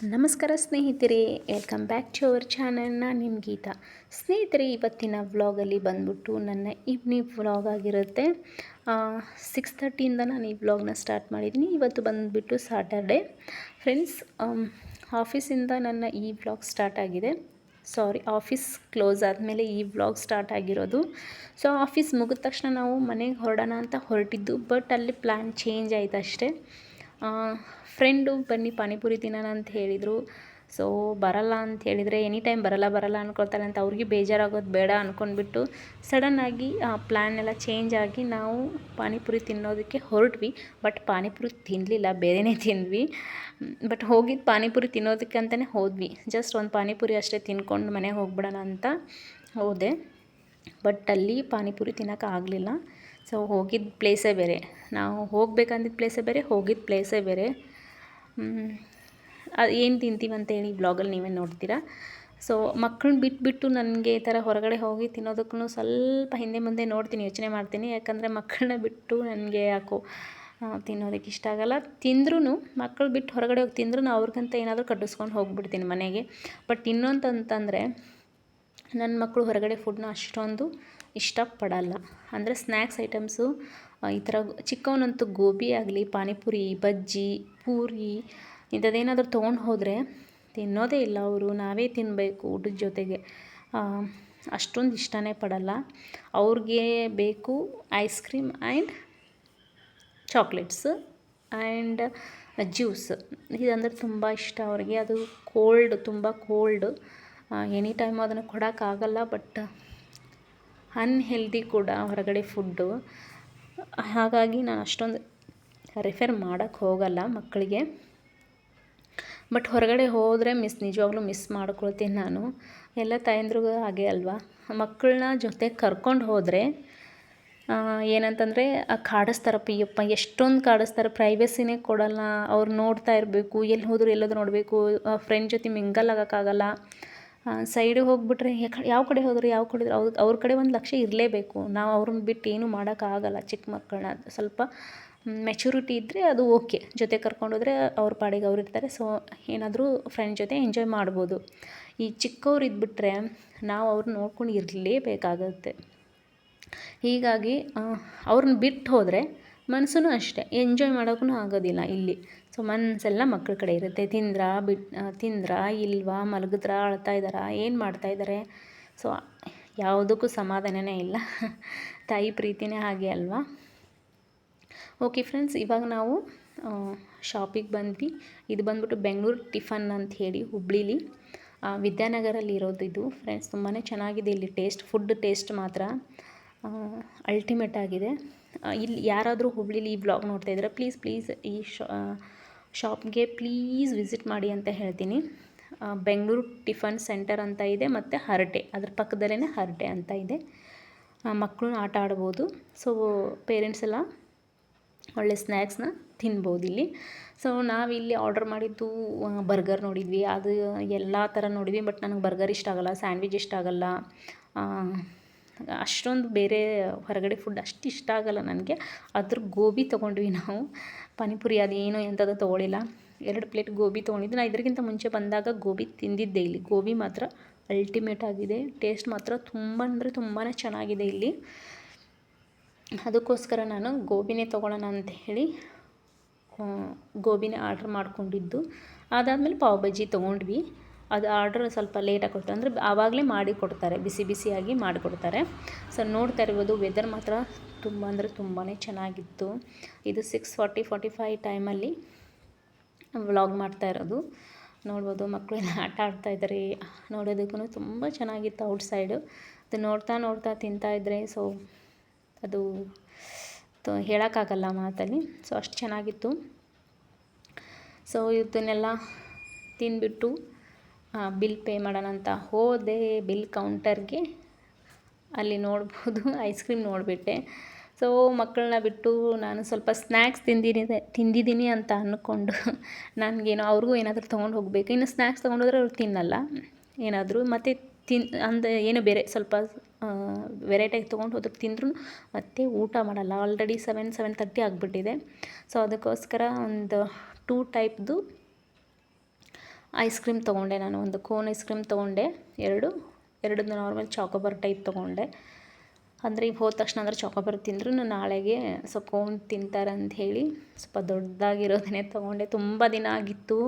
ನಮಸ್ಕಾರ ಸ್ನೇಹಿತರೆ, welcome back to our channel. ನಾನು ನಿಮ್ಮ ಗೀತಾ. ಸ್ನೇಹಿತರೆ, ಇವತ್ತಿನ ವ್ಲಾಗಲ್ಲಿ ಬಂದ್ಬಿಟ್ಟು ನನ್ನ ಈವ್ನಿಂಗ್ ವ್ಲಾಗ್ ಆಗಿರುತ್ತೆ. 6:30ಇಂದ ನಾನು ಈ ವ್ಲಾಗ್ನ ಸ್ಟಾರ್ಟ್ ಮಾಡಿದ್ದೀನಿ. ಇವತ್ತು ಬಂದುಬಿಟ್ಟು ಸಾಟರ್ಡೆ. ಫ್ರೆಂಡ್ಸ್, ಆಫೀಸಿಂದ ನನ್ನ ಈ ವ್ಲಾಗ್ ಸ್ಟಾರ್ಟ್ ಆಗಿದೆ. ಆಫೀಸ್ ಕ್ಲೋಸ್ ಆದಮೇಲೆ ಈ ವ್ಲಾಗ್ ಸ್ಟಾರ್ಟ್ ಆಗಿರೋದು. ಸೊ ಆಫೀಸ್ ಮುಗಿದ ತಕ್ಷಣ ನಾವು ಮನೆಗೆ ಹೊರಡೋಣ ಅಂತ ಹೊರಟಿದ್ದು, ಬಟ್ ಅಲ್ಲಿ ಪ್ಲ್ಯಾನ್ ಚೇಂಜ್ ಆಯ್ತು ಅಷ್ಟೇ. ಫ್ರೆಂಡು ಬನ್ನಿ ಪಾನಿಪುರಿ ತಿನ್ನೋಣ ಅಂತ ಹೇಳಿದರು. ಸೊ ಬರಲ್ಲ ಅಂತ ಹೇಳಿದರೆ ಎನಿ ಟೈಮ್ ಬರಲ್ಲ ಅಂದ್ಕೊಳ್ತಾರೆ ಅಂತ ಅವ್ರಿಗೆ ಬೇಜಾರಾಗೋದು ಬೇಡ ಅಂದ್ಕೊಂಡ್ಬಿಟ್ಟು ಸಡನ್ನಾಗಿ ಪ್ಲ್ಯಾನ್ ಎಲ್ಲ ಚೇಂಜ್ ಆಗಿ ನಾವು ಪಾನಿಪುರಿ ತಿನ್ನೋದಕ್ಕೆ ಹೊರಟ್ವಿ. ಬಟ್ ಪಾನಿಪುರಿ ತಿನ್ನಲಿಲ್ಲ, ಬೇರೆಯೇ ತಿಂದ್ವಿ. ಬಟ್ ಹೋಗಿದ್ದು ಪಾನಿಪುರಿ ತಿನ್ನೋದಕ್ಕೆ ಅಂತಲೇ ಹೋದ್ವಿ. ಜಸ್ಟ್ ಒಂದು ಪಾನಿಪುರಿ ಅಷ್ಟೇ ತಿನ್ಕೊಂಡು ಮನೆಗೆ ಹೋಗ್ಬಿಡೋಣ ಅಂತ ಹೋದೆ. ಬಟ್ ಅಲ್ಲಿ ಪಾನಿಪುರಿ ತಿನ್ನೋಕ್ಕಾಗಲಿಲ್ಲ. ಸೊ ಹೋಗಿದ್ದ ಪ್ಲೇಸೇ ಬೇರೆ, ನಾವು ಹೋಗ್ಬೇಕಂದಿದ್ದ ಪ್ಲೇಸೇ ಬೇರೆ, ಹೋಗಿದ್ದ ಪ್ಲೇಸೇ ಬೇರೆ. ಅದು ಏನು ತಿಂತೀವಿ ಅಂತೇಳಿ ಬ್ಲಾಗಲ್ಲಿ ನೀವೇ ನೋಡ್ತೀರಾ. ಸೊ ಮಕ್ಕಳನ್ನ ಬಿಟ್ಬಿಟ್ಟು ನನಗೆ ಈ ಥರ ಹೊರಗಡೆ ಹೋಗಿ ತಿನ್ನೋದಕ್ಕೂ ಸ್ವಲ್ಪ ಹಿಂದೆ ಮುಂದೆ ನೋಡ್ತೀನಿ, ಯೋಚನೆ ಮಾಡ್ತೀನಿ. ಯಾಕಂದರೆ ಮಕ್ಕಳನ್ನ ಬಿಟ್ಟು ನನಗೆ ಯಾಕೋ ತಿನ್ನೋದಕ್ಕೆ ಇಷ್ಟ ಆಗೋಲ್ಲ. ತಿಂದ್ರೂ ಮಕ್ಕಳು ಬಿಟ್ಟು ಹೊರಗಡೆ ಹೋಗಿ ತಿಂದ್ರೂ ಅವ್ರಿಗಂತ ಏನಾದರೂ ಕಟ್ಟಿಸ್ಕೊಂಡು ಹೋಗ್ಬಿಡ್ತೀನಿ ಮನೆಗೆ. ಬಟ್ ಇನ್ನೊಂದಂತಂದರೆ ನನ್ನ ಮಕ್ಕಳು ಹೊರಗಡೆ ಫುಡ್ನ ಅಷ್ಟೊಂದು ಇಷ್ಟಪಡಲ್ಲ. ಅಂದರೆ ಸ್ನ್ಯಾಕ್ಸ್ ಐಟಮ್ಸು ಈ ಥರ ಚಿಕ್ಕವನಂತೂ ಗೋಬಿ ಆಗಲಿ, ಪಾನಿಪುರಿ, ಬಜ್ಜಿ, ಪೂರಿ ಇಂಥದ್ದೇನಾದರೂ ತೊಗೊಂಡು ಹೋದರೆ ತಿನ್ನೋದೇ ಇಲ್ಲ ಅವರು. ನಾವೇ ತಿನ್ನಬೇಕು ಊಟದ ಜೊತೆಗೆ. ಅಷ್ಟೊಂದು ಇಷ್ಟನೇ ಪಡಲ್ಲ. ಅವ್ರಿಗೆ ಬೇಕು ice cream and chocolates and juice. ಇದಂದರೆ ತುಂಬ ಇಷ್ಟ ಅವ್ರಿಗೆ. ಅದು ತುಂಬ ಕೋಲ್ಡ್. ಎನಿ ಟೈಮ್ ಅದನ್ನು ಕೊಡೋಕ್ಕಾಗಲ್ಲ. ಬಟ್ ಅನ್ಹೆಲ್ದಿ ಕೂಡ ಹೊರಗಡೆ ಫುಡ್ಡು. ಹಾಗಾಗಿ ನಾನು ಅಷ್ಟೊಂದು ರೆಫರ್ ಮಾಡೋಕ್ಕೆ ಹೋಗಲ್ಲ ಮಕ್ಕಳಿಗೆ. ಬಟ್ ಹೊರಗಡೆ ಹೋದರೆ ನಿಜವಾಗ್ಲೂ ಮಿಸ್ ಮಾಡ್ಕೊಳ್ತೀನಿ ನಾನು. ಎಲ್ಲ ತಾಯಂದ್ರಿಗೂ ಹಾಗೆ ಅಲ್ವಾ. ಮಕ್ಕಳನ್ನ ಜೊತೆ ಕರ್ಕೊಂಡು ಹೋದರೆ ಏನಂತಂದರೆ ಕಾಡಿಸ್ತಾರಪ್ಪ, ಎಷ್ಟೊಂದು ಕಾಡಿಸ್ತಾರೆ. ಪ್ರೈವಸಿನೇ ಕೊಡಲ್ಲ. ಅವ್ರು ನೋಡ್ತಾ ಇರಬೇಕು, ಎಲ್ಲಿ ಹೋದರೂ ನೋಡಬೇಕು. ಫ್ರೆಂಡ್ ಜೊತೆ ಮಿಂಗಲ್ ಆಗೋಕ್ಕಾಗಲ್ಲ. ಸೈಡಿಗೆ ಹೋಗ್ಬಿಟ್ರೆ ಯಾವ ಕಡೆ ಹೋದ್ರು ಅವ್ರ ಕಡೆ ಒಂದು ಲಕ್ಷ್ಯ ಇರಲೇಬೇಕು. ನಾವು ಅವ್ರನ್ನ ಬಿಟ್ಟು ಏನೂ ಮಾಡೋಕ್ಕಾಗಲ್ಲ. ಚಿಕ್ಕ ಮಕ್ಕಳನ್ನ ಸ್ವಲ್ಪ ಮೆಚುರಿಟಿ ಇದ್ದರೆ ಅದು ಓಕೆ, ಜೊತೆ ಕರ್ಕೊಂಡೋದ್ರೆ ಅವ್ರ ಪಾಡಿಗೆ ಅವ್ರು ಇರ್ತಾರೆ. ಸೊ ಏನಾದರೂ ಫ್ರೆಂಡ್ ಜೊತೆ ಎಂಜಾಯ್ ಮಾಡ್ಬೋದು. ಈ ಚಿಕ್ಕವ್ರು ಇದ್ಬಿಟ್ರೆ ನಾವು ಅವ್ರನ್ನ ನೋಡ್ಕೊಂಡು ಇರಲೇಬೇಕಾಗತ್ತೆ. ಹೀಗಾಗಿ ಅವ್ರನ್ನ ಬಿಟ್ಟು ಹೋದರೆ ಮನಸ್ಸೂ ಅಷ್ಟೇ ಎಂಜಾಯ್ ಮಾಡೋಕ್ಕೂ ಆಗೋದಿಲ್ಲ ಇಲ್ಲಿ. ಸೊ ಮನಸ್ಸೆಲ್ಲ ಮಕ್ಕಳ ಕಡೆ ಇರುತ್ತೆ. ತಿಂದ್ರಾ ಇಲ್ವಾ, ಮಲಗಿದ್ರಾ, ಅಳ್ತಾ ಇದ್ದಾರಾ, ಏನು ಮಾಡ್ತಾಯಿದ್ದಾರೆ. ಸೊ ಯಾವುದಕ್ಕೂ ಸಮಾಧಾನವೇ ಇಲ್ಲ. ತಾಯಿ ಪ್ರೀತಿನೇ ಹಾಗೆ ಅಲ್ವಾ. ಓಕೆ ಫ್ರೆಂಡ್ಸ್, ಇವಾಗ ನಾವು ಶಾಪಿಗೆ ಬಂದ್ವಿ. ಇದು ಬಂದ್ಬಿಟ್ಟು ಬೆಂಗಳೂರು ಟಿಫನ್ ಅಂತ ಹೇಳಿ ಹುಬ್ಳೀಲಿ ವಿದ್ಯಾನಗರಲ್ಲಿ ಇರೋದು ಇದು. ಫ್ರೆಂಡ್ಸ್, ತುಂಬಾ ಚೆನ್ನಾಗಿದೆ ಇಲ್ಲಿ ಫುಡ್ ಟೇಸ್ಟ್ ಮಾತ್ರ ಅಲ್ಟಿಮೇಟ್ ಆಗಿದೆ. ಇಲ್ಲಿ ಯಾರಾದರೂ ಹುಬ್ಳೀಲಿ ಈ ವ್ಲಾಗ್ ನೋಡ್ತಾಯಿದ್ರೆ ಪ್ಲೀಸ್ ಈ ಶಾಪ್ಗೆ ಪ್ಲೀಸ್ ವಿಸಿಟ್ ಮಾಡಿ ಅಂತ ಹೇಳ್ತೀನಿ. ಬೆಂಗಳೂರು ಟಿಫನ್ ಸೆಂಟರ್ ಅಂತ ಇದೆ, ಮತ್ತು ಹರಟೆ ಅದ್ರ ಪಕ್ಕದಲ್ಲೇ ಹರಟೆ ಅಂತ ಇದೆ. ಮಕ್ಕಳು ಆಟ ಆಡ್ಬೋದು. ಸೊ ಪೇರೆಂಟ್ಸ್ ಎಲ್ಲ ಒಳ್ಳೆ ಸ್ನ್ಯಾಕ್ಸ್ನ ತಿನ್ಬೋದು ಇಲ್ಲಿ. ಸೊ ನಾವಿಲ್ಲಿ ಆರ್ಡರ್ ಮಾಡಿದ್ದು ಬರ್ಗರ್ ನೋಡಿದ್ವಿ. ಅದು ಎಲ್ಲ ಥರ ನೋಡಿದ್ವಿ. ಬಟ್ ನನಗೆ ಬರ್ಗರ್ ಇಷ್ಟ ಆಗೋಲ್ಲ, ಸ್ಯಾಂಡ್ವಿಚ್ ಇಷ್ಟ ಆಗೋಲ್ಲ. ಅಷ್ಟೊಂದು ಬೇರೆ ಹೊರಗಡೆ ಫುಡ್ ಅಷ್ಟು ಇಷ್ಟ ಆಗೋಲ್ಲ ನನಗೆ. ಅದ್ರ ಗೋಬಿ ತೊಗೊಂಡ್ವಿ ನಾವು. ಪಾನಿಪುರಿ ಅದೇನು ಎಂಥದ್ದು ತೊಗೊಳಿಲ್ಲ. 2 ಪ್ಲೇಟ್ ಗೋಬಿ ತೊಗೊಂಡಿದ್ದು. ನಾನು ಇದಕ್ಕಿಂತ ಮುಂಚೆ ಬಂದಾಗ ಗೋಬಿ ತಿಂದಿದ್ದೆ ಇಲ್ಲಿ. ಗೋಬಿ ಮಾತ್ರ ಅಲ್ಟಿಮೇಟ್ ಆಗಿದೆ. ಟೇಸ್ಟ್ ಮಾತ್ರ ತುಂಬ ಅಂದರೆ ತುಂಬಾ ಚೆನ್ನಾಗಿದೆ ಇಲ್ಲಿ. ಅದಕ್ಕೋಸ್ಕರ ನಾನು ಗೋಬಿನೇ ತೊಗೊಳ್ಳೋಣ ಅಂತ ಹೇಳಿ ಗೋಬಿನೇ ಆರ್ಡ್ರ್ ಮಾಡ್ಕೊಂಡಿದ್ದು. ಅದಾದಮೇಲೆ ಪಾವ್ ಬಜ್ಜಿ ತೊಗೊಂಡ್ವಿ. ಅದು ಆರ್ಡ್ರ್ ಸ್ವಲ್ಪ ಲೇಟಾಗಿ ಕೊಡ್ತಾರೆ. ಅಂದರೆ ಆವಾಗಲೇ ಮಾಡಿ ಕೊಡ್ತಾರೆ, ಬಿಸಿಯಾಗಿ ಮಾಡಿಕೊಡ್ತಾರೆ. ಸೊ ನೋಡ್ತಾ ಇರ್ಬೋದು, ವೆದರ್ ಮಾತ್ರ ತುಂಬ ಅಂದರೆ ತುಂಬಾ ಚೆನ್ನಾಗಿತ್ತು. ಇದು 6:45 ಟೈಮಲ್ಲಿ ವ್ಲಾಗ್ ಮಾಡ್ತಾ ಇರೋದು. ನೋಡ್ಬೋದು, ಮಕ್ಕಳೆಲ್ಲ ಆಟ ಆಡ್ತಾಯಿದ್ದಾರೆ. ನೋಡೋದಕ್ಕೂ ತುಂಬ ಚೆನ್ನಾಗಿತ್ತು ಔಟ್ಸೈಡು. ಅದು ನೋಡ್ತಾ ತಿಂತಾಯಿದ್ರೆ ಸೊ ಅದು ಹೇಳೋಕ್ಕಾಗಲ್ಲ ಮಾತಲ್ಲಿ. ಸೊ ಅಷ್ಟು ಚೆನ್ನಾಗಿತ್ತು. ಸೊ ಇದನ್ನೆಲ್ಲ ತಿಂದ್ಬಿಟ್ಟು ಬಿಲ್ ಪೇ ಮಾಡೋಣ ಅಂತ ಹೋದೆ. ಬಿಲ್ ಕೌಂಟರ್ಗೆ ಅಲ್ಲಿ ನೋಡ್ಬೋದು ಐಸ್ ಕ್ರೀಮ್ ನೋಡಿಬಿಟ್ಟೆ. ಸೊ ಮಕ್ಕಳನ್ನ ಬಿಟ್ಟು ನಾನು ಸ್ವಲ್ಪ ಸ್ನ್ಯಾಕ್ಸ್ ತಿಂದಿದ್ದೀನಿ ಅಂತ ಅಂದ್ಕೊಂಡು ನನಗೇನೋ ಅವ್ರಿಗೂ ಏನಾದರೂ ತೊಗೊಂಡು ಹೋಗಬೇಕು. ಇನ್ನು ಸ್ನ್ಯಾಕ್ಸ್ ತೊಗೊಂಡೋದ್ರೆ ಅವ್ರು ತಿನ್ನಲ್ಲ ಏನಾದರೂ. ಮತ್ತು ಏನೋ ಬೇರೆ ಸ್ವಲ್ಪ ವೆರೈಟಿಯಾಗಿ ತೊಗೊಂಡು ಹೋದ್ರೆ ತಿಂದರೂ ಮತ್ತೆ ಊಟ ಮಾಡಲ್ಲ. ಆಲ್ರೆಡಿ 7:30 ಆಗಿಬಿಟ್ಟಿದೆ. ಸೊ ಅದಕ್ಕೋಸ್ಕರ ಒಂದು 2 ಟೈಪ್ದು ಐಸ್ ಕ್ರೀಮ್ ತೊಗೊಂಡೆ ನಾನು, ಒಂದು ಕೋನ್ ಐಸ್ ಕ್ರೀಮ್ ತೊಗೊಂಡೆ, ಎರಡು ನಾರ್ಮಲ್ ಚಾಕೋಬಾರ್ ಟೈಪ್ ತೊಗೊಂಡೆ. ಅಂದರೆ ಈಗ ಹೋದ ತಕ್ಷಣ ಅಂದರೆ ಚಾಕೋಬಾರ್ ತಿಂದ್ರೂ ನಾಳೆಗೆ ಸ್ವಲ್ಪ ಕೋನ್ ತಿಂತಾರೆ ಅಂತ ಹೇಳಿ ಸ್ವಲ್ಪ ದೊಡ್ಡದಾಗಿರೋದನ್ನೇ ತೊಗೊಂಡೆ. ತುಂಬ ದಿನ ಆಗಿತ್ತು.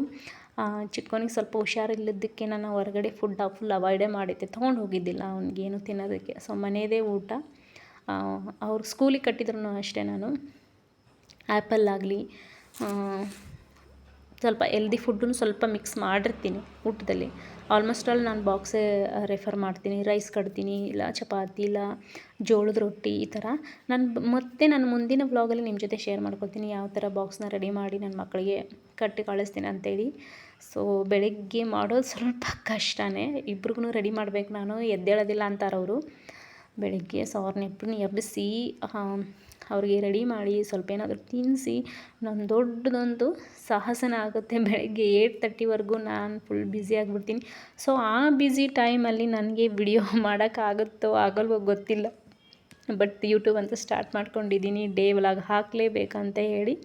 ಚಿಕ್ಕವನಿಗೆ ಸ್ವಲ್ಪ ಹುಷಾರಿಲ್ಲದಕ್ಕೆ ನಾನು ಹೊರಗಡೆ ಫುಲ್ ಅವಾಯ್ಡೇ ಮಾಡಿದ್ದೆ, ತೊಗೊಂಡು ಹೋಗಿದ್ದಿಲ್ಲ ಅವ್ನಿಗೇನು ತಿನ್ನೋದಕ್ಕೆ. ಸೊ ಮನೆಯದೇ ಊಟ. ಅವ್ರು ಸ್ಕೂಲಿಗೆ ಕಟ್ಟಿದ್ರು ಅಷ್ಟೇ ನಾನು ಆ್ಯಪಲ್ ಆಗಲಿ ಸ್ವಲ್ಪ ಎಲ್ದಿ ಫುಡ್ಡನ್ನು ಸ್ವಲ್ಪ ಮಿಕ್ಸ್ ಮಾಡಿರ್ತೀನಿ ಊಟದಲ್ಲಿ. ಆಲ್ಮೋಸ್ಟ್ ಆಲ್ ನಾನು ಬಾಕ್ಸೇ ರೆಫರ್ ಮಾಡ್ತೀನಿ. ರೈಸ್ ಕಟ್ತೀನಿ, ಇಲ್ಲ ಚಪಾತಿ, ಇಲ್ಲ ಜೋಳದ ರೊಟ್ಟಿ, ಈ ಥರ. ನಾನು ಮುಂದಿನ ವ್ಲಾಗಲ್ಲಿ ನಿಮ್ಮ ಜೊತೆ ಶೇರ್ ಮಾಡ್ಕೊಳ್ತೀನಿ ಯಾವ ಥರ ಬಾಕ್ಸ್ನ ರೆಡಿ ಮಾಡಿ ನನ್ನ ಮಕ್ಕಳಿಗೆ ಕಟ್ಟಿ ಕಳಿಸ್ತೀನಿ ಅಂತೇಳಿ. ಸೊ ಬೆಳಗ್ಗೆ ಮಾಡೋದು ಸ್ವಲ್ಪ ಕಷ್ಟನೇ, ಇಬ್ರಿಗೂ ರೆಡಿ ಮಾಡಬೇಕು, ನಾನು ಎದ್ದೇಳೋದಿಲ್ಲ ಅಂತಾರವರು ಬೆಳಗ್ಗೆ. ಸೊ ಅವ್ರನ್ನ ಎಬ್ಬಿಸಿ ಅವ್ರಿಗೆ ರೆಡಿ ಮಾಡಿ ಸ್ವಲ್ಪ ಏನಾದರೂ ತಿನ್ನಿಸಿ ನನ್ನ ದೊಡ್ಡದೊಂದು ಸಾಹಸನ ಆಗುತ್ತೆ. ಬೆಳಗ್ಗೆ 8:30ವರೆಗೂ ನಾನು ಫುಲ್ ಬ್ಯುಸಿ ಆಗಿಬಿಡ್ತೀನಿ. ಸೊ ಆ ಬ್ಯುಸಿ ಟೈಮಲ್ಲಿ ನನಗೆ ವಿಡಿಯೋ ಮಾಡೋಕ್ಕಾಗುತ್ತೋ ಆಗಲ್ವೋ ಗೊತ್ತಿಲ್ಲ, ಬಟ್ ಯೂಟ್ಯೂಬ್ ಅಂತ ಸ್ಟಾರ್ಟ್ ಮಾಡ್ಕೊಂಡಿದ್ದೀನಿ. ಡೇ ವ್ಲಾಗ್ ಹಾಕಲೇಬೇಕಂತ ಹೇಳಿ.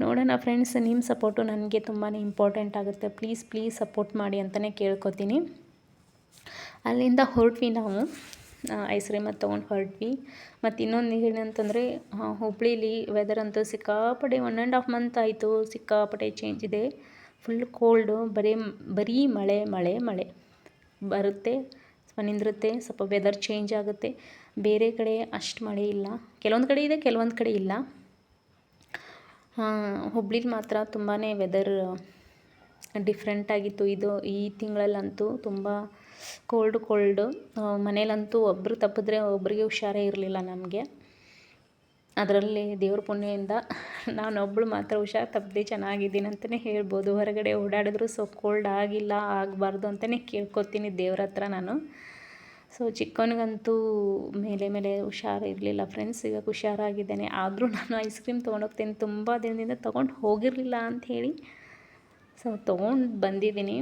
ನೋಡೋಣ ಫ್ರೆಂಡ್ಸ್, ನಿಮ್ಮ ಸಪೋರ್ಟು ನನಗೆ ತುಂಬಾ ಇಂಪಾರ್ಟೆಂಟ್ ಆಗುತ್ತೆ. ಪ್ಲೀಸ್ ಸಪೋರ್ಟ್ ಮಾಡಿ ಅಂತಲೇ ಕೇಳ್ಕೊತೀನಿ. ಅಲ್ಲಿಂದ ಹೊರಟ್ವಿ ನಾವು, ಐಸ್ ಕ್ರೀಮ್ ಅದು ತೊಗೊಂಡು ಹೊರಟ್ವಿ. ಮತ್ತು ಇನ್ನೊಂದು ಏನಂತಂದರೆ ಹುಬ್ಳೀಲಿ ವೆದರ್ ಅಂತೂ ಸಿಕ್ಕಾಪಟ್ಟೆ 1.5 ಮಂತ್ ಆಯಿತು, ಸಿಕ್ಕಾಪಟ್ಟೆ ಚೇಂಜ್ ಇದೆ. ಫುಲ್ ಕೋಲ್ಡು, ಬರೀ ಮಳೆ ಬರುತ್ತೆ, ಸ್ವಲ್ಪ ನಿಂದಿರುತ್ತೆ, ಸ್ವಲ್ಪ ವೆದರ್ ಚೇಂಜ್ ಆಗುತ್ತೆ. ಬೇರೆ ಕಡೆ ಅಷ್ಟು ಮಳೆ ಇಲ್ಲ, ಕೆಲವೊಂದು ಕಡೆ ಇದೆ, ಕೆಲವೊಂದು ಕಡೆ ಇಲ್ಲ. ಹುಬ್ಳೀಲಿ ಮಾತ್ರ ತುಂಬಾ ವೆದರ್ ಡಿಫ್ರೆಂಟಾಗಿತ್ತು. ಈ ತಿಂಗಳಲ್ಲಂತೂ ತುಂಬ ಕೋಲ್ಡು. ಮನೇಲಂತೂ ಒಬ್ಬರು ತಪ್ಪಿದ್ರೆ ಒಬ್ಬರಿಗೆ ಹುಷಾರೇ ಇರಲಿಲ್ಲ ನಮಗೆ. ಅದರಲ್ಲಿ ದೇವ್ರ ಪುಣ್ಯದಿಂದ ನಾನೊಬ್ಬಳು ಮಾತ್ರ ಹುಷಾರು ತಪ್ಪದೆ ಚೆನ್ನಾಗಿದ್ದೀನಿ ಅಂತಲೇ ಹೇಳ್ಬೋದು. ಹೊರಗಡೆ ಓಡಾಡಿದ್ರು ಸೊ ಕೋಲ್ಡ್ ಆಗಬಾರ್ದು ಅಂತಲೇ ಕೇಳ್ಕೊತೀನಿ ದೇವ್ರ ಹತ್ರ ನಾನು. ಸೊ ಚಿಕ್ಕವನಿಗಂತೂ ಮೇಲೆ ಹುಷಾರು ಇರಲಿಲ್ಲ ಫ್ರೆಂಡ್ಸ್, ಈಗ ಹುಷಾರಾಗಿದ್ದೇನೆ. ಆದರೂ ನಾನು ಐಸ್ ಕ್ರೀಮ್ ತೊಗೊಂಡೋಗ್ತೀನಿ, ತುಂಬ ದಿನದಿಂದ ತೊಗೊಂಡು ಹೋಗಿರಲಿಲ್ಲ ಅಂಥೇಳಿ ಸೊ ತೊಗೊಂಡು ಬಂದಿದ್ದೀನಿ.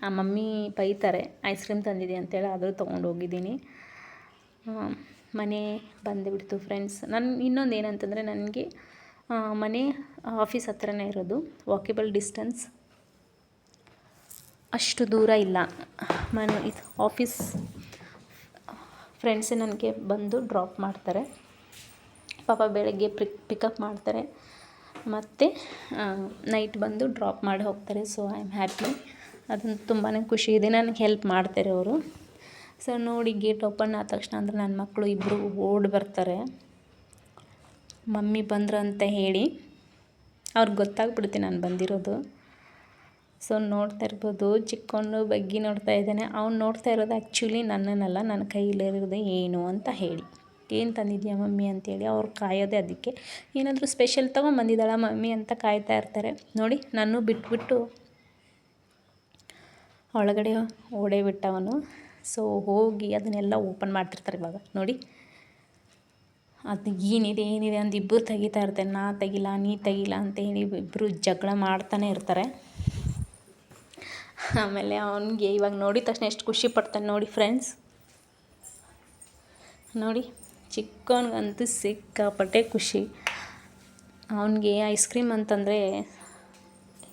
ಆ ಮಮ್ಮಿ ಬೈತಾರೆ ಐಸ್ ಕ್ರೀಮ್ ತಂದಿದೆ ಅಂತೇಳಿ, ಆದರೂ ತೊಗೊಂಡು ಹೋಗಿದ್ದೀನಿ. ಮನೆ ಬಂದುಬಿಡ್ತು ಫ್ರೆಂಡ್ಸ್. ಇನ್ನೊಂದು ಏನಂತಂದರೆ ನನಗೆ ಮನೆ ಆಫೀಸ್ ಹತ್ರನೇ ಇರೋದು, ವಾಕೇಬಲ್ ಡಿಸ್ಟೆನ್ಸ್, ಅಷ್ಟು ದೂರ ಇಲ್ಲ. ಆಫೀಸ್ ಫ್ರೆಂಡ್ಸೇ ನನಗೆ ಬಂದು ಡ್ರಾಪ್ ಮಾಡ್ತಾರೆ. ಪಾಪ ಬೆಳಗ್ಗೆ ಪಿಕಪ್ ಮಾಡ್ತಾರೆ ಮತ್ತು ನೈಟ್ ಬಂದು ಡ್ರಾಪ್ ಮಾಡಿ ಹೋಗ್ತಾರೆ. ಸೊ ಐ ಆಮ್ ಹ್ಯಾಪಿ, ಅದೊಂದು ತುಂಬಾ ಖುಷಿ ಇದೆ. ನನಗೆ ಹೆಲ್ಪ್ ಮಾಡ್ತಾರೆ ಅವರು. ಸೊ ನೋಡಿ, ಗೇಟ್ ಓಪನ್ ಆದ ತಕ್ಷಣ ಅಂದರೆ ನನ್ನ ಮಕ್ಕಳು ಇಬ್ಬರು ಓಡಿ ಬರ್ತಾರೆ, ಮಮ್ಮಿ ಬಂದ್ರು ಅಂತ ಹೇಳಿ. ಅವ್ರಿಗೆ ಗೊತ್ತಾಗ್ಬಿಡುತ್ತೆ ನಾನು ಬಂದಿರೋದು. ಸೊ ನೋಡ್ತಾ ಇರ್ಬೋದು, ಚಿಕ್ಕವನು ಬಗ್ಗಿ ನೋಡ್ತಾ ಇದ್ದಾನೆ. ಅವ್ನು ನೋಡ್ತಾ ಇರೋದು ಆ್ಯಕ್ಚುಲಿ ನನ್ನನ್ನೆಲ್ಲ, ನನ್ನ ಕೈಯಲ್ಲಿರೋದು ಏನು ಅಂತ ಹೇಳಿ, ಏನು ತಂದಿದ್ಯಾ ಮಮ್ಮಿ ಅಂತೇಳಿ. ಅವ್ರು ಕಾಯೋದೆ ಅದಕ್ಕೆ. ಏನಾದರೂ ಸ್ಪೆಷಲ್ ತೊಗೊಂಬಂದಿದ್ದಾಳ ಮಮ್ಮಿ ಅಂತ ಕಾಯ್ತಾ ಇರ್ತಾರೆ. ನೋಡಿ, ನಾನು ಬಿಟ್ಬಿಟ್ಟು ಒಳಗಡೆ ಓಡೇ ಬಿಟ್ಟವನು. ಸೊ ಹೋಗಿ ಅದನ್ನೆಲ್ಲ ಓಪನ್ ಮಾಡ್ತಿರ್ತಾರೆ ಇವಾಗ. ನೋಡಿ, ಅದು ಏನಿದೆ ಅಂತ ಇಬ್ಬರು ತೆಗಿತಾ ಇರ್ತಾರೆ. ನಾ ತೆಗಿಲ್ಲ ನೀ ತೆಗಿಲ್ಲ ಅಂತ ಹೇಳಿ ಇಬ್ಬರು ಜಗಳ ಮಾಡ್ತಾನೆ ಇರ್ತಾರೆ. ಆಮೇಲೆ ಅವನಿಗೆ ಇವಾಗ ನೋಡಿದ ತಕ್ಷಣ ಎಷ್ಟು ಖುಷಿ ಪಡ್ತಾನೆ ನೋಡಿ ಫ್ರೆಂಡ್ಸ್. ನೋಡಿ, ಚಿಕ್ಕವನಿಗಂತೂ ಸಿಕ್ಕಾಪಟ್ಟೆ ಖುಷಿ. ಅವನಿಗೆ ಐಸ್ ಕ್ರೀಮ್ ಅಂತಂದರೆ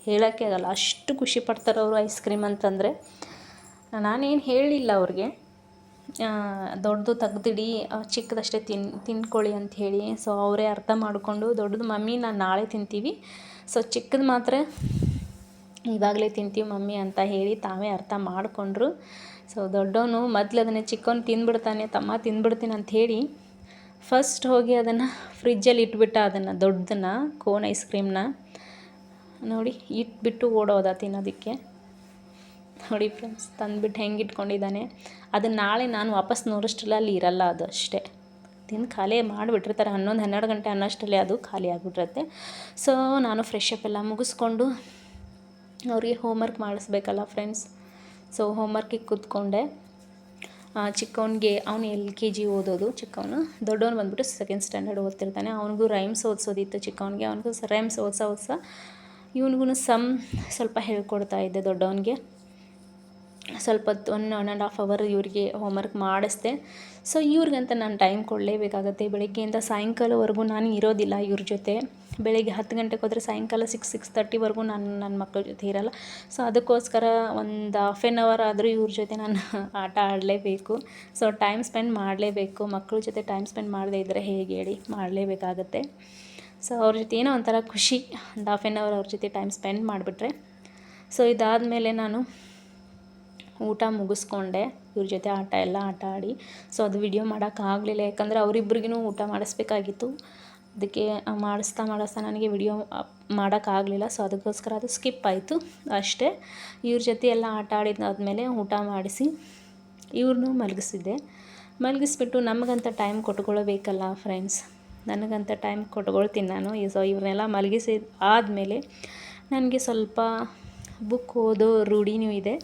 ಹೇಳೋಕ್ಕೆ ಆಗಲ್ಲ, ಅಷ್ಟು ಖುಷಿ ಪಡ್ತಾರೆ ಅವರು ಐಸ್ ಕ್ರೀಮ್ ಅಂತಂದರೆ. ನಾನೇನು ಹೇಳಿಲ್ಲ ಅವ್ರಿಗೆ, ದೊಡ್ಡದು ತೆಗ್ದಿಡಿ, ಚಿಕ್ಕದಷ್ಟೇ ತಿನ್ಕೊಳ್ಳಿ ಅಂತ ಹೇಳಿ. ಸೊ ಅವರೇ ಅರ್ಥ ಮಾಡಿಕೊಂಡು, ದೊಡ್ಡದು ಮಮ್ಮಿ ನಾನು ನಾಳೆ ತಿಂತೀವಿ, ಸೊ ಚಿಕ್ಕದು ಮಾತ್ರ ಇವಾಗಲೇ ತಿಂತೀವಿ ಮಮ್ಮಿ ಅಂತ ಹೇಳಿ ತಾವೇ ಅರ್ಥ ಮಾಡಿಕೊಂಡ್ರು. ಸೊ ದೊಡ್ಡವನು ಮೊದಲು ಅದನ್ನೇ ಚಿಕ್ಕವನು ತಿಂದ್ಬಿಡ್ತಾನೆ, ತಮ್ಮ ತಿಂದ್ಬಿಡ್ತೀನಿ ಅಂಥೇಳಿ ಫಸ್ಟ್ ಹೋಗಿ ಅದನ್ನು ಫ್ರಿಜ್ಜಲ್ಲಿ ಇಟ್ಬಿಟ್ಟ. ಅದನ್ನು ದೊಡ್ಡದನ್ನು ಕೋನ್ ಐಸ್ ಕ್ರೀಮ್ನ ನೋಡಿ ಇಟ್ಬಿಟ್ಟು ಓಡೋದ ತಿನ್ನೋದಕ್ಕೆ. ನೋಡಿ ಫ್ರೆಂಡ್ಸ್, ತಂದುಬಿಟ್ಟು ಹೆಂಗೆ ಇಟ್ಕೊಂಡಿದ್ದಾನೆ. ಅದನ್ನು ನಾಳೆ ನಾನು ವಾಪಸ್ ನೋಡೋಷ್ಟರಲ್ಲಿ ಅಲ್ಲಿ ಇರಲ್ಲ, ಅದು ಅಷ್ಟೇ ತಿಂದು ಖಾಲಿ ಮಾಡಿಬಿಟ್ಟಿರ್ತಾರೆ. 11-12 ಗಂಟೆ ಅನ್ನೋಷ್ಟರಲ್ಲಿ ಅದು ಖಾಲಿ ಆಗಿಬಿಟ್ಟಿರುತ್ತೆ. ಸೊ ನಾನು ಫ್ರೆಶ್ ಅಪ್ ಎಲ್ಲ ಮುಗಿಸ್ಕೊಂಡು ಅವ್ರಿಗೆ ಹೋಮ್ವರ್ಕ್ ಮಾಡಿಸ್ಬೇಕಲ್ಲ ಫ್ರೆಂಡ್ಸ್. ಸೊ ಹೋಮ್ವರ್ಕಿಗೆ ಕೂತ್ಕೊಂಡೆ. ಚಿಕ್ಕವನಿಗೆ ಅವನು LKG ಓದೋದು ಚಿಕ್ಕವನು, ದೊಡ್ಡವನು ಬಂದುಬಿಟ್ಟು 2nd ಸ್ಟ್ಯಾಂಡರ್ಡ್ ಓದ್ತಿರ್ತಾನೆ. ಅವನಿಗೂ ರೈಮ್ಸ್ ಓದಿಸೋದಿತ್ತು ಚಿಕ್ಕವನಿಗೆ, ಅವನಿಗೂ ರೈಮ್ಸ್ ಓದಿಸ ಇವನಿಗೂ ಸ್ವಲ್ಪ ಹೇಳ್ಕೊಡ್ತಾ ಇದ್ದೆ ದೊಡ್ಡವನಿಗೆ. ಸ್ವಲ್ಪ ಹೊತ್ತು 1.5 ಅವರ್ ಇವ್ರಿಗೆ ಹೋಮ್ವರ್ಕ್ ಮಾಡಿಸ್ದೆ. ಸೊ ಇವ್ರಿಗಂತ ನಾನು ಟೈಮ್ ಕೊಡಲೇಬೇಕಾಗತ್ತೆ. ಬೆಳಗ್ಗೆಯಿಂದ ಸಾಯಂಕಾಲವರೆಗೂ ನಾನು ಇರೋದಿಲ್ಲ ಇವ್ರ ಜೊತೆ. ಬೆಳಗ್ಗೆ 10 ಗಂಟೆಗೆ ಹೋದರೆ ಸಾಯಂಕಾಲ 6:30ವರೆಗೂ ನಾನು ನನ್ನ ಮಕ್ಕಳ ಜೊತೆ ಇರಲ್ಲ. ಸೊ ಅದಕ್ಕೋಸ್ಕರ ಒಂದು ಹಾಫ್ ಆನ್ ಅವರ್ ಆದರೂ ಇವ್ರ ಜೊತೆ ನಾನು ಆಟ ಆಡಲೇಬೇಕು. ಸೊ ಟೈಮ್ ಸ್ಪೆಂಡ್ ಮಾಡಲೇಬೇಕು. ಮಕ್ಕಳ ಜೊತೆ ಟೈಮ್ ಸ್ಪೆಂಡ್ ಮಾಡದೇ ಇದ್ದರೆ ಹೇಗೆ ಹೇಳಿ, ಮಾಡಲೇಬೇಕಾಗತ್ತೆ. ಸೊ ಅವ್ರ ಜೊತೆ ಏನೋ ಒಂಥರ ಖುಷಿ, ಒಂದು ಹಾಫ್ ಆನ್ ಅವರ್ ಅವ್ರ ಜೊತೆ ಟೈಮ್ ಸ್ಪೆಂಡ್ ಮಾಡಿಬಿಟ್ರೆ. ಸೊ ಇದಾದಮೇಲೆ ನಾನು ಊಟ ಮುಗಿಸ್ಕೊಂಡೆ, ಇವ್ರ ಜೊತೆ ಆಟ ಆಡಿ. ಸೊ ಅದು ವಿಡಿಯೋ ಮಾಡೋಕ್ಕಾಗಲಿಲ್ಲ, ಯಾಕಂದರೆ ಅವರಿಬ್ಬರಿಗೂ ಊಟ ಮಾಡಿಸ್ಬೇಕಾಗಿತ್ತು. ಅದಕ್ಕೆ ಮಾಡಿಸ್ತಾ ನನಗೆ ವಿಡಿಯೋ ಮಾಡೋಕ್ಕಾಗಲಿಲ್ಲ. ಸೊ ಅದಕ್ಕೋಸ್ಕರ ಅದು ಸ್ಕಿಪ್ ಆಯಿತು ಅಷ್ಟೇ. ಇವ್ರ ಜೊತೆ ಎಲ್ಲ ಆಟ ಆಡಿದಾದ್ಮೇಲೆ ಊಟ ಮಾಡಿಸಿ ಇವ್ರನ್ನೂ ಮಲಗಿಸ್ಬಿಟ್ಟು ನಮಗಂತ ಟೈಮ್ ಕೊಟ್ಕೊಳ್ಬೇಕಲ್ಲ ಫ್ರೆಂಡ್ಸ್. ನನಗಂತ ಟೈಮ್ ಕೊಟ್ಕೊಳ್ತೀನಿ ನಾನು. ಸೊ ಇವ್ರನ್ನೆಲ್ಲ ಮಲಗಿಸಿ ಆದಮೇಲೆ ನನಗೆ ಸ್ವಲ್ಪ ಬುಕ್ ಓದೋ ರೂಢಿನೂ ಇದೆ.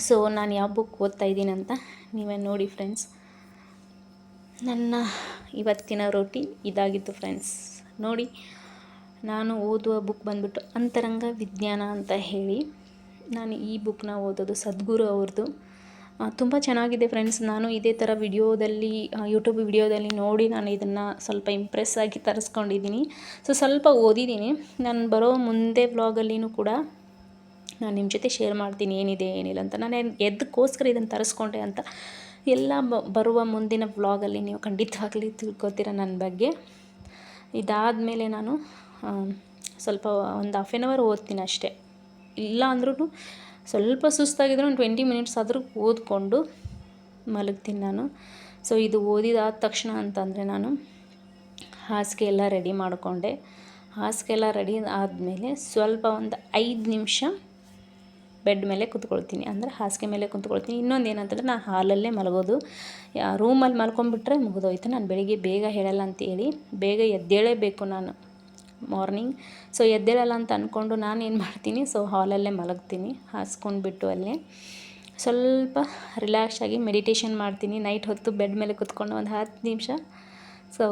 ಸೊ ನಾನು ಯಾವ ಬುಕ್ ಓದ್ತಾ ಇದ್ದೀನಿ ಅಂತ ನೀವೇ ನೋಡಿ ಫ್ರೆಂಡ್ಸ್. ನನ್ನ ಇವತ್ತಿನ ರೂಟೀನ್ ಇದಾಗಿತ್ತು ಫ್ರೆಂಡ್ಸ್. ನೋಡಿ, ನಾನು ಓದುವ ಬುಕ್ ಬಂದ್ಬಿಟ್ಟು ಅಂತರಂಗ ವಿಜ್ಞಾನ ಅಂತ ಹೇಳಿ. ನಾನು ಈ ಬುಕ್ನ ಓದೋದು ಸದ್ಗುರು ಅವ್ರದ್ದು. ತುಂಬ ಚೆನ್ನಾಗಿದೆ ಫ್ರೆಂಡ್ಸ್. ನಾನು ಇದೇ ಥರ ಯೂಟ್ಯೂಬ್ ವಿಡಿಯೋದಲ್ಲಿ ನೋಡಿ ನಾನು ಇದನ್ನು ಸ್ವಲ್ಪ ಇಂಪ್ರೆಸ್ ಆಗಿ ತರಿಸ್ಕೊಂಡಿದ್ದೀನಿ. ಸೊ ಸ್ವಲ್ಪ ಓದಿದ್ದೀನಿ. ನಾನು ಬರೋ ಮುಂದೆ ವ್ಲಾಗಲ್ಲಿನೂ ಕೂಡ ನಾನು ನಿಮ್ಮ ಜೊತೆ ಶೇರ್ ಮಾಡ್ತೀನಿ ಏನಿದೆ ಏನಿಲ್ಲ ಅಂತ. ನಾನು ಎದಕ್ಕೋಸ್ಕರ ಇದನ್ನು ತರಿಸ್ಕೊಂಡೆ ಅಂತ ಎಲ್ಲ ಬರುವ ಮುಂದಿನ ವ್ಲಾಗಲ್ಲಿ ನೀವು ಖಂಡಿತವಾಗ್ಲಿ ತಿಳ್ಕೊತೀರ ನನ್ನ ಬಗ್ಗೆ. ಇದಾದಮೇಲೆ ನಾನು ಸ್ವಲ್ಪ ಒಂದು ಹಾಫ್ ಆನ್ ಅವರ್ ಓದ್ತೀನಿ ಅಷ್ಟೇ. ಇಲ್ಲ ಅಂದ್ರೂ ಸ್ವಲ್ಪ ಸುಸ್ತಾಗಿದ್ರು ಒಂದು 20 ಮಿನಿಟ್ಸ್ ಆದರೂ ಓದ್ಕೊಂಡು ಮಲಗ್ತೀನಿ ನಾನು. ಸೊ ಇದು ಓದಿದಾದ ತಕ್ಷಣ ಅಂತಂದರೆ ನಾನು ಹಾಸಿಗೆ ಎಲ್ಲ ರೆಡಿ ಮಾಡಿಕೊಂಡೆ. ಹಾಸಿಗೆ ಎಲ್ಲ ರೆಡಿ ಆದಮೇಲೆ ಸ್ವಲ್ಪ ಒಂದು 5 ನಿಮಿಷ ಬೆಡ್ ಮೇಲೆ ಕೂತ್ಕೊಳ್ತೀನಿ, ಅಂದರೆ ಹಾಸಿಗೆ ಮೇಲೆ ಕೂತ್ಕೊಳ್ತೀನಿ. ಇನ್ನೊಂದು ಏನಂತಂದರೆ ನಾನು ಹಾಲಲ್ಲೇ ಮಲಗೋದು. ರೂಮಲ್ಲಿ ಮಲ್ಕೊಂಡ್ಬಿಟ್ರೆ ಮುಗಿದೋಯ್ತು. ನಾನು ಬೆಳಿಗ್ಗೆ ಬೇಗ ಹೇಳಲ್ಲ ಅಂತೇಳಿ ಬೇಗ ಎದ್ದೇಳೇಬೇಕು ನಾನು ಮಾರ್ನಿಂಗ್. ಸೊ ಎದ್ದೇಳಲ್ಲ ಅಂತ ಅಂದ್ಕೊಂಡು ನಾನು ಏನು ಮಾಡ್ತೀನಿ, ಸೊ ಹಾಲಲ್ಲೇ ಮಲಗ್ತೀನಿ ಹಾಸ್ಕೊಂಡ್ಬಿಟ್ಟು. ಅಲ್ಲೇ ಸ್ವಲ್ಪ ರಿಲ್ಯಾಕ್ಸ್ ಆಗಿ ಮೆಡಿಟೇಷನ್ ಮಾಡ್ತೀನಿ ನೈಟ್ ಹೊತ್ತು ಬೆಡ್ ಮೇಲೆ ಕೂತ್ಕೊಂಡು ಒಂದು 10 ನಿಮಿಷ. ಸೊ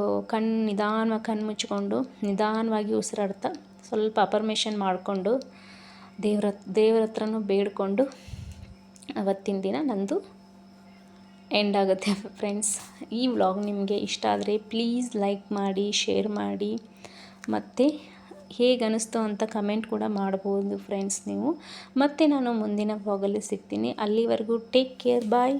ನಿಧಾನವಾಗಿ ಕಣ್ಣು ಮುಚ್ಕೊಂಡು ನಿಧಾನವಾಗಿ ಉಸಿರಾಡ್ತಾ ಸ್ವಲ್ಪ ಅಫರ್ಮೇಷನ್ ಮಾಡಿಕೊಂಡು ದೇವ್ರ ಹತ್ರನೂ ಬೇಡಿಕೊಂಡು ಅವತ್ತಿನ ದಿನ ನಂದು ಎಂಡ್ ಆಗುತ್ತೆ ಫ್ರೆಂಡ್ಸ್. ಈ ವ್ಲಾಗ್ ನಿಮಗೆ ಇಷ್ಟ ಆದರೆ ಪ್ಲೀಸ್ ಲೈಕ್ ಮಾಡಿ, ಶೇರ್ ಮಾಡಿ, ಮತ್ತು ಹೇಗೆ ಅನ್ನಿಸ್ತು ಅಂತ ಕಮೆಂಟ್ ಕೂಡ ಮಾಡ್ಬೋದು ಫ್ರೆಂಡ್ಸ್ ನೀವು. ಮತ್ತು ನಾನು ಮುಂದಿನ ವ್ಲಾಗಲ್ಲಿ ಸಿಗ್ತೀನಿ. ಅಲ್ಲಿವರೆಗೂ ಟೇಕ್ ಕೇರ್, ಬಾಯ್.